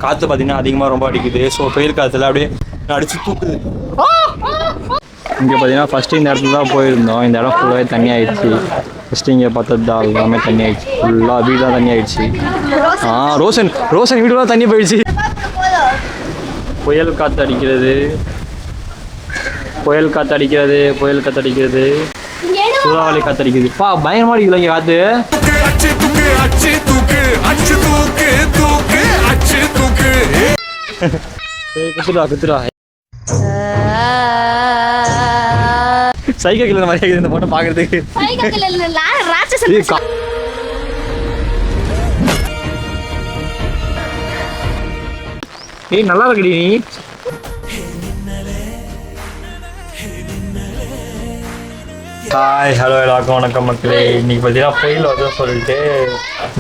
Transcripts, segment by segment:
காற்று பார்த்தீங்கன்னா அதிகமாக ரொம்ப அடிக்குது. ஸோ புயல் காற்றுல அப்படியே அடிச்சு தூக்குது. இங்கே பார்த்தீங்கன்னா ஃபஸ்ட்டு இந்த இடத்துல தான் போயிருந்தோம். இந்த இடம் ஃபுல்லாகவே தண்ணி ஆயிடுச்சு. ஃபஸ்ட்டு இங்கே பார்த்தது தான் எல்லாமே தண்ணி ஆயிடுச்சு. ஃபுல்லாக வீடெலாம் தண்ணி ஆயிடுச்சு. ரோஷன் வீடுலாம் தண்ணி போயிடுச்சு. புயல் காற்று அடிக்கிறது, புயல் காற்று அடிக்கிறது, புயல் காற்று அடிக்கிறது, சூறாவளி காற்று அடிக்குது. பயங்கரமாக அடிக்குது இங்கே காற்று. குத்துடா சைக்கிள் கிளர் மாதிரி இந்த பொண்ணை பாக்குறதுக்கு. ஏய் நல்லா இருக்குடி நீ. ஹாய் ஹலோ எல்லாருக்கும் வணக்கம் மக்களே. இன்னைக்கு பார்த்தீங்கன்னா புயல் வந்து சொல்லிட்டு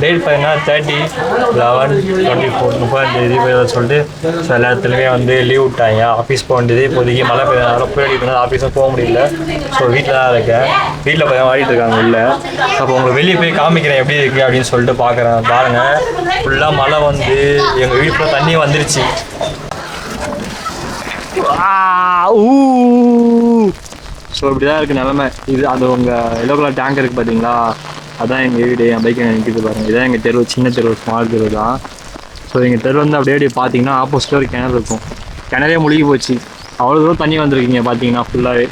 டேட் பார்த்தீங்கன்னா 30/11/24 30 சொல்லிட்டு ஸோ எல்லா இடத்துலையுமே வந்து லீவ் விட்டாங்க. ஆஃபீஸ் போக வேண்டியது இப்போதைக்கு மழை பெய்யறதுனால புயல் அடிக்கணும், ஆஃபீஸும் போக முடியல. ஸோ வீட்டில் தான் இருக்கேன். வீட்டில் பார்த்தா வாடிட்டு இருக்காங்க உள்ள. அப்போ உங்களுக்கு வெளியே போய் காமிக்கிறேன் எப்படி இருக்குது அப்படின்னு சொல்லிட்டு பார்க்குறேன். பாருங்கள் ஃபுல்லாக மழை வந்து எங்கள் வீடு ஃபுல்லாக தண்ணி வந்துருச்சு. ஸோ இப்படி தான் இருக்குது நிலமை. இது அது உங்கள் எல்லோ கலர் டேங்க் இருக்குது பார்த்தீங்களா, அதான் எங்கள் வீடு. என் பைக் நிற்கிது பாருங்கள். இதான் எங்கள் தெரு, சின்ன தெரு, ஸ்மால் தெரு தான். ஸோ எங்கள் தெரு வந்து அப்படியே பார்த்தீங்கன்னா ஆப்போசிட்டில் ஒரு கிணறு இருக்கும். கிணறே முழுகி போச்சு. அவ்வளோ தூரம் தண்ணி வந்திருக்கீங்க பார்த்தீங்கன்னா ஃபுல்லாகவே.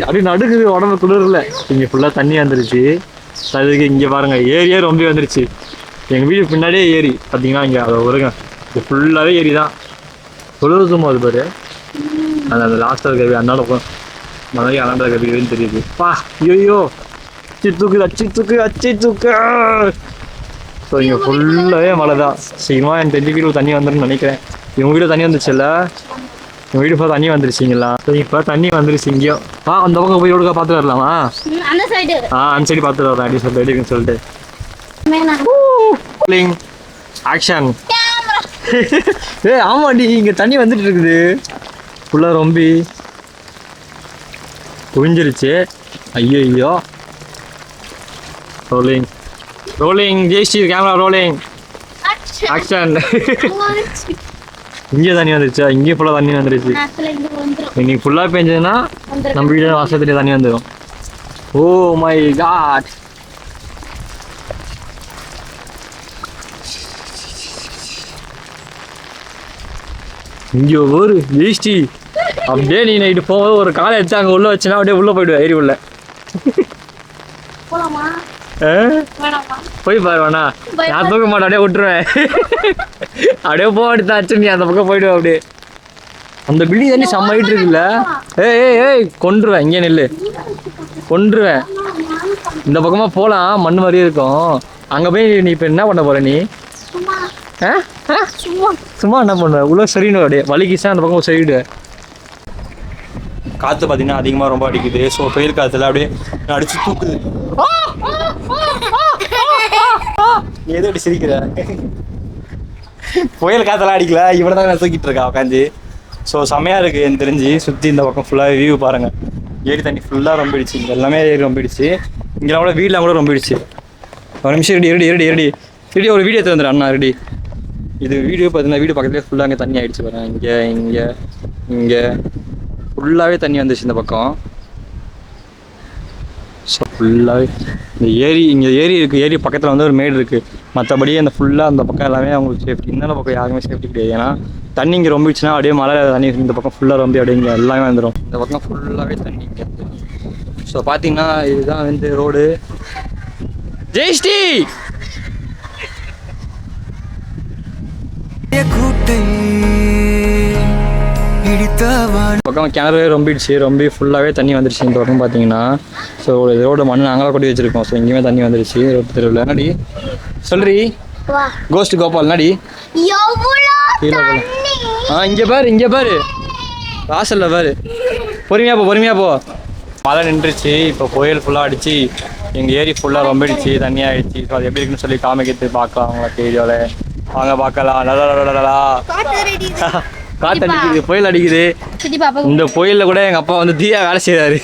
அப்படி நடுக்குது உடம்பு குளிரில். இங்கே ஃபுல்லாக தண்ணி வந்துருச்சு. அதுக்கு இங்கே பாருங்கள் ஏரியே ரொம்ப வந்துருச்சு. எங்கள் வீடு பின்னாடியே ஏரி பார்த்தீங்கன்னா இங்கே அதை வருங்க. இது ஃபுல்லாகவே ஏரி தான். தொழுதும் அது பாரு அந்த லாஸ்ட்டாக இருக்கிற அண்ணால மலையை அண்ணாண்ட இருக்கிறதுன்னு தெரியுது. ஐயோ அச்சு தூக்கு. ஸோ இங்கே ஃபுல்லாகவே மழை தான். சீக்கிரமாக என் தெரிஞ்ச வீட்டில் தண்ணி வந்துடும் நினைக்கிறேன். இவங்க வீடு தண்ணி வந்துச்சுல்ல, எங்கள் வீடு ஃபுல்லாக தண்ணி வந்துருச்சிங்களா. ஸோ இப்போ தண்ணி வந்துருச்சு இங்கேயும். அந்த பக்கம் போய் ரோடுக்கா பார்த்துட்டு வரலாமா? அந்த சைடு பார்த்துட்டு வரலாம் அப்படின்னு சொல்லிட்டு எடுக்குன்னு சொல்லிட்டு ஆக்ஷன். ஆமாடி இங்கே தண்ணி வந்துட்டு இருக்குது ஃபுல்லாக ரொம்ப குவிஞ்சிருச்சு. ஐயோ rolling Jayashree camera rolling action. இங்கே தண்ணி வந்துருச்சா? இங்கே ஃபுல்லாக தண்ணி வந்துருச்சு. இன்னைக்கு ஃபுல்லாக பெஞ்சதுன்னா நம்ம வீடு வாசத்துலேயே தண்ணி வந்துடும். Oh my God. இங்கே ஒரு ஜெய்ஸ்ரீ அப்படியே நீ நைட்டு போகும்போது ஒரு காலை எடுத்து அங்கே உள்ளே வச்சுன்னா அப்படியே உள்ளே போயிடுவேன் ஏரி உள்ள. போய் பாருவாண்ணா, நான் தூக்க மாட்டேன் அப்படியே விட்டுருவேன். அப்படியே போக எடுத்தாச்சு நீ அந்த பக்கம் போயிடுவேன். அப்படியே அந்த பில்டிங் தண்ணி செம்மாயிட்டு இருக்குல்ல. ஏய் கொன்றுவேன், இங்கே நெல்லு கொன்றுவேன். இந்த பக்கமாக போகலாம், மண் மாதிரியே இருக்கும். அங்கே போய் நீ இப்போ என்ன பண்ண போகிற நீ? சும்மா என்ன பண்ணுவ? உள்ள சரின்னு அப்படியே வலிக்குச்சா அந்த பக்கம் சரிடுவேன். காற்று பார்த்தீங்கன்னா அதிகமாக ரொம்ப அடிக்குது. ஸோ புயல் காற்றுல அப்படியே அடிச்சு தூக்குது. நீ எது அப்படி சிரிக்கிற? புயல் காற்றெல்லாம் அடிக்கல, இவ்வளோ தான் நான் தூக்கிட்டு இருக்கா உட்காந்து. ஸோ செம்மையாக இருக்குது எனக்கு தெரிஞ்சு. சுற்றி இந்த பக்கம் ஃபுல்லாக வியூ பாருங்கள். ஏரி தண்ணி ஃபுல்லாக ரொம்பிடுச்சு. இங்கே எல்லாமே ஏரி ரொம்பிடுச்சு. இங்கே கூட வீடெலாம் கூட ரொம்பிடுச்சு. ஒரு நிமிஷம் ரெடி ஒரு வீடியோ எடுத்து வந்துடுறேன் அண்ணா. ரெடி இது வீடியோ பார்த்தீங்கன்னா வீடு பக்கத்துலேயே ஃபுல்லாக அங்கே தண்ணி ஆகிடுச்சு பாருங்க. இங்கே ஃபுல்லாகவே தண்ணி வந்துச்சு இந்த பக்கம். ஸோ ஃபுல்லாகவே இந்த இங்கே ஏரி இருக்குது. ஏரி பக்கத்தில் வந்து ஒரு மேடு இருக்குது. மற்றபடி அந்த ஃபுல்லாக அந்த பக்கம் எல்லாமே அவங்களுக்கு சேஃப்டி. இந்த பக்கம் யாருமே சேஃப்டி கிடையாது. ஏன்னா தண்ணி இங்கே ரொம்பிடுச்சுன்னா அப்படியே மழை தண்ணி இந்த பக்கம் ஃபுல்லாக ரொம்ப அப்படியே இங்கே எல்லாமே வந்துடும். இந்த பக்கம் ஃபுல்லாகவே தண்ணி இங்கே. ஸோ பார்த்தீங்கன்னா இதுதான் வந்து ரோடு. ஜெய்ஸ்ரீ பக்கம் கிணறு ரொம்பிடுச்சு. ரொம்ப ஃபுல்லாகவே தண்ணி வந்துருச்சு இந்த பக்கம் பார்த்தீங்கன்னா. ஸோ ரோடு மண் நாங்களாக கொட்டி வச்சுருக்கோம். ஸோ இங்கேயுமே தண்ணி வந்துருச்சு ரோடு தெருவில். என்னடி சொல்றீ கோஸ்ட் கோபால்? என்னடி இங்கே பாரு வாசலில் பாரு. பொறுமையாக போ. மழை நின்றுச்சு. இப்போ புயல் ஃபுல்லாக அடிச்சு எங்கள் ஏரி ஃபுல்லாக ரொம்பிடுச்சு, தண்ணி ஆகிடுச்சு. ஸோ அது எப்படி இருக்குன்னு சொல்லி காமிக்கிறது பார்க்கலாம் உங்களுக்கு வீடியோவில். வாங்க பார்க்கலாம். நல்லா காற்று அடிக்குது, புயல் அடிக்குது. இந்த புயல்ல கூட எங்க அப்பா வந்து தீயா வேலை செய்யறாரு.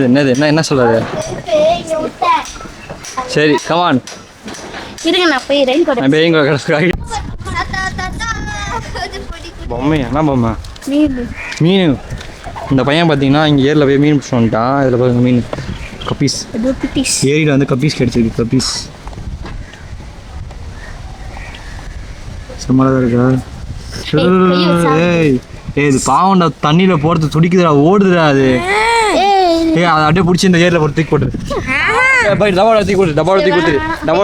என்னது என்ன சொல்றது? சரி கமான் இருங்க நான் போய் ரெயின் கோட் பொம்மை என்ன பொம்மை? மீன் மீன். இந்த பையன் பார்த்தீங்கன்னா இங்கே ஏரியில் போய் மீன் பிடிச்சிட்டு வந்துட்டான். இதில் பாருங்க மீன் கப்பீஸ். ஏரியில் வந்து கப்பீஸ் கிடைச்சிருக்கு. கப்பீஸ் சும்மாதான் இருக்கா? ஏய் இது பாவண்டா, தண்ணியில் போகிறது துடிக்குதுடா, ஓடுதுடா அது. அதை அப்படியே பிடிச்சி இந்த ஏரியில் போட்டு தூக்கி போட்டுரு. டபாவோட தூக்கி கொடுத்து டபாவோட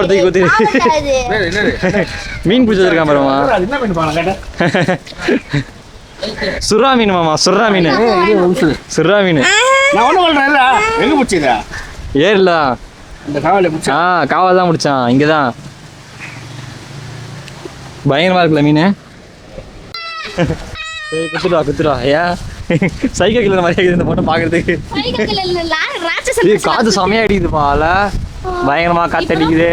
தூக்கி கொடுத்து மீன் பிடிச்சி வச்சிருக்கான் பாருமா. சுறா மீன் மாமா, சுறா மீன். நான் ஒண்ணு சொல்றேன், எங்க பிடிச்சதா? ஏர்ல இந்த காவலை பிடிச்சா? காவல் தான் முடிச்சான். இங்கதான் பயங்கரமா இருக்குல்ல மீன். குத்துடா ஏன் சைக்கிள் கிளற மாதிரி இந்த போட்டோ பாக்குறதுக்கு. காத்து செமையா அடிக்குதுப்பா. பயங்கரமா காத்து அடிக்குது.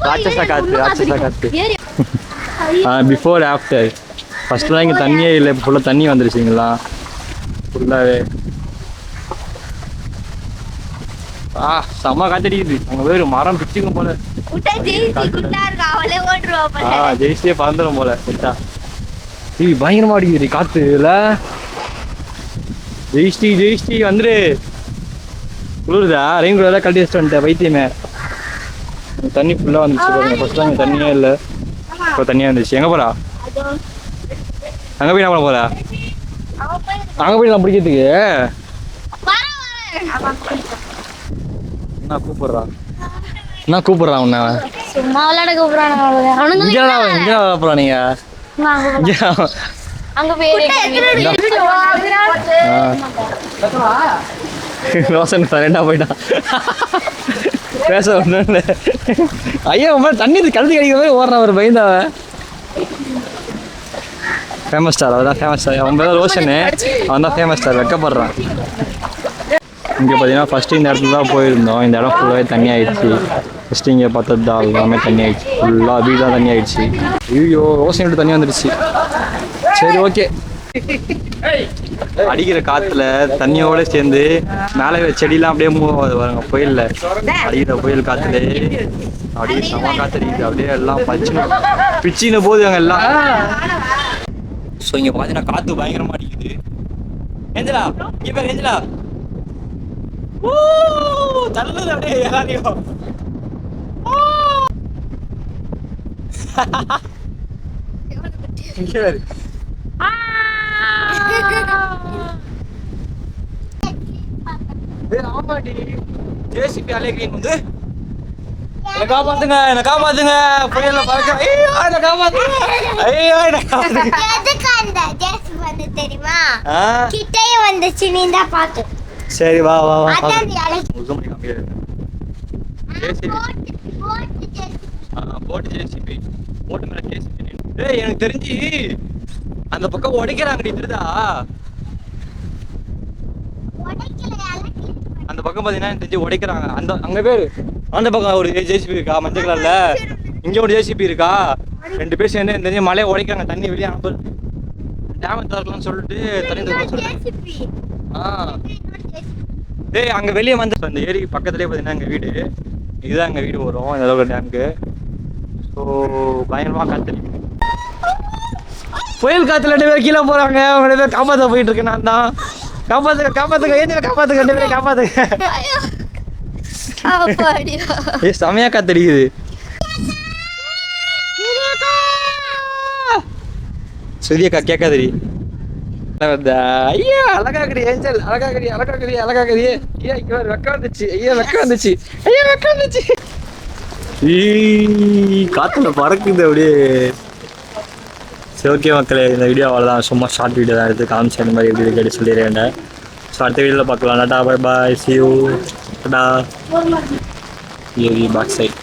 ராட்சசா காத்து. Before after. ஃபர்ஸ்ட்லாம் இங்கே தண்ணியே இல்லை, இப்போ ஃபுல்லாக தண்ணி வந்துருச்சுங்களா ஃபுல்லாகவே. செம்ம காத்தடிக்குது. அங்கே போய் ஒரு மரம் பிச்சுக்கும் போல. ஜெயிச்சியே பறந்துடும் போல. பயங்கரமா அடிக்குது காத்து. இல்லை ஜெயிஸ்டி வந்துரு. குளிருதா? ரெயின் குளிர் கழட்டி வச்சுட்டு வந்துட்டேன் வைத்தியமே. தண்ணி ஃபுல்லாக வந்துச்சு பாருங்க. ஃபர்ஸ்ட்லாம் இங்கே தண்ணியே இல்லை, இப்போ தண்ணியாக இருந்துச்சு. எங்கே போகிறா? அங்கே போய் என்ன பண்ண போகிறா? அங்கே போய் நான் பிடிக்கிறதுக்கு என்ன கூப்பிடுறான் உன்ன? சும்மா விளையாட கூப்பிடுறானுங்க. இங்கே விளையாட போகிறா நீங்க? அங்க போய் ரோசன் ரெண்டா போயிட்டான். பேச ஒன்றும் இல்லை. ஐயா உன் தண்ணி கழுத்து கடிக்கிற மாதிரி ஓடுறான் ஒரு பயந்தாவ. ஃபேமஸ் ஸ்டார், அவன் தான் ஃபேமஸ் ஸ்டார். அவன் பேர் ரோஷனு, அவன் தான் ஃபேமஸ் ஸ்டார். வெக்கப்படுறான். இங்கே பார்த்தீங்கன்னா ஃபஸ்ட்டு இந்த இடத்துல தான் போயிருந்தோம். இந்த இடம் ஃபுல்லாகவே தண்ணி ஆயிடுச்சு. ஃபஸ்ட்டு இங்கே பார்த்தது தான் எல்லாமே தண்ணி ஆயிடுச்சு. ஃபுல்லாக வீடாக தண்ணி ஆயிடுச்சு. ஐயோ ரோஷன் விட்டு தண்ணி வந்துடுச்சு. சரி ஓகே. அடிக்கிற காற்றுல தண்ணியோட சேர்ந்து மேலே செடியெலாம் அப்படியே மூவ் ஆகுது பாருங்க. புயலில் அடிக்கிற புயல் காற்றுல அப்படியே செம காற்று அடிக்குது. அப்படியே எல்லாம் பிச்சின்னு போகுது அங்கே எல்லாம். ஸோ இங்கே பார்த்தீங்கன்னா காற்று பயங்கரமாக அடிக்குது. ஏஞ்சலா இங்கே பேர் ஏஞ்சலா தள்ளுது அப்படியே எல்லாரையும். ஆமாடி ஜேசிபி அலைகிரீன் வந்து என்ன காப்பாத்துங்க புயல்ல பறக்க. என்ன காப்பாத்துங்க. எதுக்கு அந்த ஜேசிபி வந்து தெரியுமா? கிட்டயே வந்துச்சு, நீ தான் பாத்து. சரி வா அதான் போட்டு ஜேசிபி போட்டு மேல ஜேசிபி. ஏய் எனக்கு தெரிஞ்சு அந்த பக்கம் உடைக்கிறாங்கடி, தெரியுதா? அந்த பக்கம் பார்த்தீங்கன்னா எனக்கு தெரிஞ்சு உடைக்கிறாங்க. அங்கே பேர் அந்த பக்கம் ஒரு ஜேசிபி இருக்கா மஞ்சள் கலர்ல, இங்கே ஒரு ஜேசிபி இருக்கா. ரெண்டு பேர் சேர்ந்து எனக்கு தெரிஞ்சு மலையை உடைக்கிறாங்க. தண்ணி வெளியே அனுப்ப டேம் திறக்கலாம்னு சொல்லிட்டு தண்ணி திறக்கலாம்னு சொல்லிட்டு. டேய் அங்கே வெளியே வந்து அந்த ஏரி பக்கத்துலேயே பார்த்தீங்கன்னா எங்கள் வீடு, இதுதான் எங்கள் வீடு வரும் இந்த அளவுக்கு டேமுக்கு. ஸோ பயங்கரமாக காற்று. புயல் காற்றுல 2 பேர் கீழே போகிறாங்க. அவங்க 2 பேர் காப்பாற்ற போயிட்டு இருக்கேன். நான் தான் காப்பாத்துங்க ஏன் காப்பாத்துங்க 2 பேரும் காப்பாத்துங்க. ஏ செமையா காத்தடிக்குது. சுதியக்கா கேட்காதடி. ஐயா அழகாக்குடி ஏஞ்சல், அழகாக்குடி. ஐயா இங்க ஒரு வெக்க வந்துச்சு. ஐயா வெக்க வந்துச்சு. காத்துல பறக்குது அப்படியே. சரி ஓகே மக்களே, இந்த வீடியோ அவ்வளோதான். சும்மா ஷார்ட் வீடியோ தான் எடுத்து காமிச்சு அந்த மாதிரி எப்படி கேட்டு சொல்லிடுறேன். ஸோ அடுத்த வீடியோவில் பார்க்கலாம். Tata bye bye, see you. Tata. ஏரி பேக் சைட்.